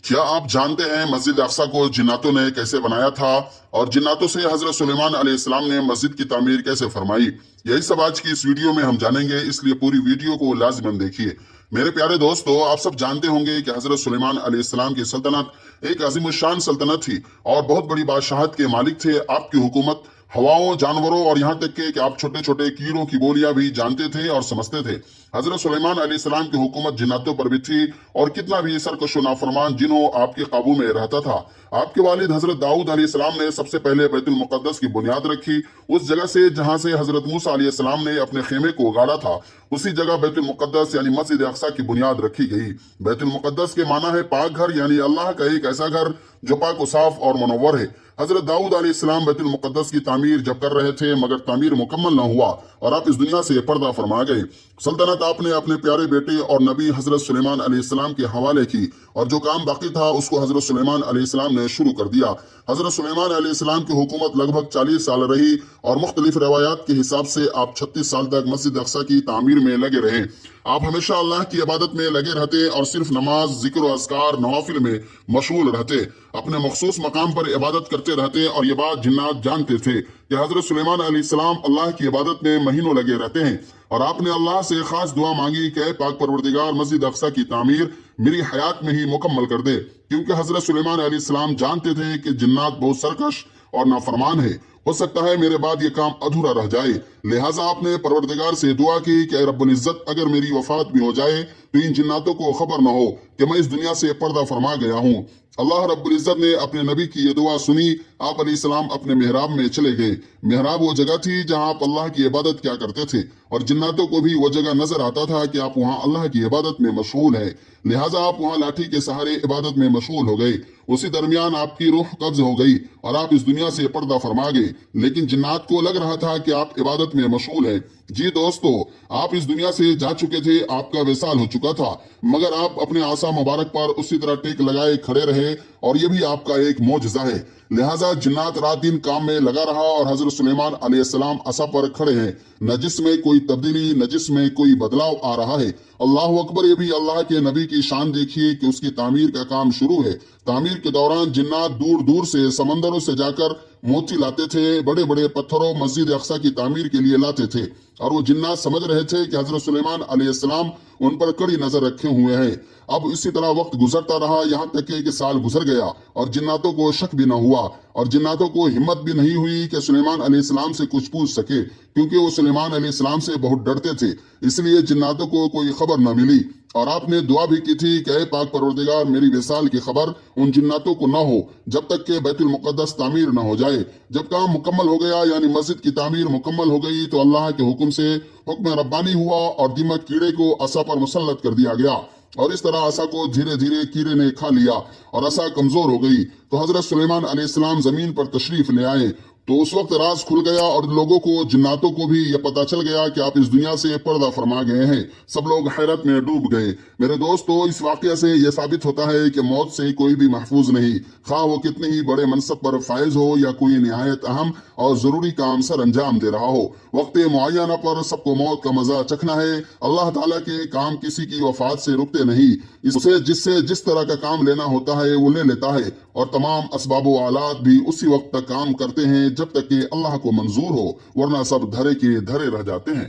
क्या आप जानते हैं मस्जिद अक्सा को जिन्नातों ने कैसे बनाया था और जिन्नातों से हजरत सुलेमान अलैहिस्सलाम ने मस्जिद की तामीर कैसे फरमाई? यही सब आज की इस वीडियो में हम जानेंगे, इसलिए पूरी वीडियो को लाजमन देखिए। मेरे प्यारे दोस्तों, आप सब जानते होंगे कि हजरत सुलेमान अलैहिस्सलाम की सल्तनत एक अजीमुशान सल्तनत थी और बहुत बड़ी बादशाहत के मालिक थे। आपकी हुकूमत हवाओं, जानवरों और यहाँ तक कि आप छोटे छोटे कीड़ों की बोलियां भी जानते थे और समझते थे। हजरत सुलेमान अलैहिस्सलाम की हुकूमत जिन्नातों पर भी थी और कितना भी सरकश नाफरमान जिन्हों आपके काबू में रहता था। आपके वालिद हजरत दाऊद अलैहिस्सलाम ने सबसे पहले बैतुल मुक़द्दस की बुनियाद रखी। उस जगह से जहां से हजरत मूसा अलैहिस्सलाम ने अपने खेमे को गाड़ा था, उसी जगह बैतुल मुक़द्दस यानी मस्जिद अक्सा की बुनियाद रखी गई। बैतुल मुक़द्दस के माना है पाक घर, यानी अल्लाह का एक ऐसा घर जो पाक व साफ और मुनव्वर है। हजरत दाऊद अलैहिस्सलाम बैतुल मुक़द्दस की तामीर जब कर रहे थे, मगर तामीर मुकम्मल न हुआ और आप इस दुनिया से पर्दा फरमा गए। सल्तनत आपने अपने प्यारे बेटे और नबी हजरत सुलेमान अलैहिस्सलाम के हवाले की और जो काम बाकी था उसको हजरत सुलेमान अलैहिस्सलाम ने शुरू कर दिया। हजरत सुलेमान अलैहिस्सलाम की हुकूमत लगभग 40 साल रही और मुख्तलिफ रवायात के हिसाब से आप 36 साल तक मस्जिद अक्सा की तामीर में लगे रहे। आप हमेशा अल्लाह की इबादत में लगे रहते और सिर्फ नमाज, जिक्र और अस्कार, नवाफिल में मशगूल रहते। अपने मखसूस मकाम पर इबादत करते रहते और ये बात जिन्नात जानते थे कि हजरत सुलेमान अलैहिस्सलाम अल्लाह की इबादत में महीनों लगे रहते हैं। और आपने अल्लाह से खास दुआ मांगी कि पाक परवरदिगार मस्जिद अक्सा की तामीर मेरी हयात में ही मुकम्मल कर दे, क्योंकि हजरत सुलेमान अलैहिस्सलाम जानते थे कि जिन्नात बहुत सरकश और नाफरमान है। हो सकता है मेरे बाद ये काम अधूरा रह जाए। लिहाजा आपने परवरदिगार से दुआ की कि रब्बुल इज्जत, अगर मेरी वफात भी हो जाए तो इन जिन्नातों को खबर न हो कि मैं इस दुनिया से पर्दा फरमा गया हूँ। अल्लाह रब्बुल इज्जत ने अपने नबी की ये दुआ सुनी। आप अलैहिस्सलाम अपने मेहराब में चले गए। मेहराब वो जगह थी जहां आप अल्लाह की इबादत क्या करते थे और जिन्नातों को भी वो जगह नजर आता था कि आप वहां अल्लाह की इबादत में मशगूल है। लिहाजा आप वहां लाठी के सहारे इबादत में मशगूल हो गए। उसी दरमियान आपकी रूह कब्ज हो गई और आप इस दुनिया से पर्दा फरमा गए। लेकिन जिन्नात को लग रहा था कि आप इबादत में मशगूल है। जी दोस्तों, आप इस दुनिया से जा चुके थे, आपका विसाल हो चुका था, मगर आप अपने आसा मुबारक पर उसी तरह टेक लगाए खड़े रहे और ये भी आपका एक मौजज़ा है। लिहाजा जिन्नात रात दिन काम में लगा रहा और हजरत सुलेमान अलैहिस्सलाम असा पर खड़े हैं। न जिसमें कोई तब्दीली, न जिसमें कोई बदलाव आ रहा है। अल्लाह अकबर। ये भी अल्लाह के नबी की शान देखिए कि उसकी तामीर का काम शुरू है। तामीर के दौरान जिन्नात दूर दूर से समंदरों से जाकर मोती लाते थे, बड़े बड़े पत्थरों मस्जिद अक्सा की तामीर के लिए लाते थे और वो जिन्नात समझ रहे थे कि हजरत सुलेमान अलैहिस्सलाम उन पर कड़ी नजर रखे हुए हैं। अब इसी तरह वक्त गुजरता रहा, यहाँ तक कि साल गुजर गया और जिन्नातों को शक भी न हुआ और जिन्नातों को हिम्मत भी नहीं हुई कि सुलेमान अलैहिस्सलाम से कुछ पूछ सके, क्योंकि वो सुलेमान अलैहिस्सलाम से बहुत डरते थे। इसलिए जिन्नातों को कोई खबर न मिली और आपने दुआ भी की थी कि ऐ पाक परवरदिगार, मेरी विसाल की खबर उन जिन्नातों को न हो जब तक कि बैतुल मुक़द्दस तामीर न हो जाए। जब काम मुकम्मल हो गया, यानी मस्जिद की तामीर मुकम्मल हो गई, तो अल्लाह के हुक्म से हुक्म रब्बानी हुआ और दीमक कीड़े को असा पर मुसल्लत कर दिया गया और इस तरह असा को धीरे धीरे कीड़े ने खा लिया और असा कमजोर हो गई। तो हजरत सुलेमान अलैहिस्सलाम जमीन पर तशरीफ ले आए। तो उस वक्त राज खुल गया और लोगों को, जिन्नातों को भी यह पता चल गया कि आप इस दुनिया से पर्दा फरमा गए हैं। सब लोग हैरत में डूब गए। मेरे दोस्तों, इस वाकये से यह साबित होता है कि मौत से कोई भी महफूज नहीं, खा वो कितने ही बड़े मनसब पर फायज हो या कोई निहायत अहम और जरूरी काम सर अंजाम दे रहा हो। वक्त मुअय्यना पर सबको मौत का मजा चखना है। अल्लाह ताला के काम किसी की वफात से रुकते नहीं। इससे जिससे जिस तरह का काम लेना होता है वो ले लेता है और तमाम असबाब व आलात भी उसी वक्त तक काम करते हैं जब तक कि अल्लाह को मंजूर हो, वरना सब धरे के धरे रह जाते हैं।